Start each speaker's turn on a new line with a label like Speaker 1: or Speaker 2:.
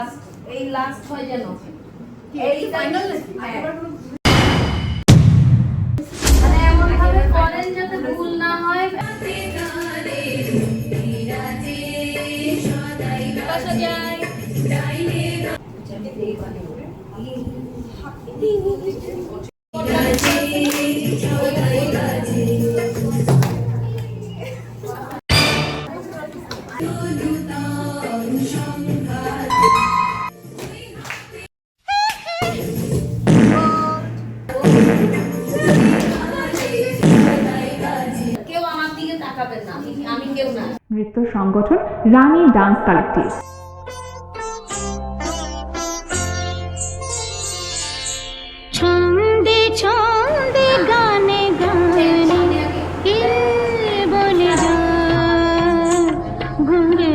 Speaker 1: Last এই last হয় যেন এই ফাইনাল মানে এমন ভাবে করেন যাতে ভুল না হয়। বসা যায় কেউ আমার দিকে তাকাবেন না, আমি কেউ না।
Speaker 2: নৃত্য সংগঠন রানী ডান্স কালেক্টিভ।
Speaker 3: ছন্দে ছন্দে গানে গানে কে বলে যা ঘুরে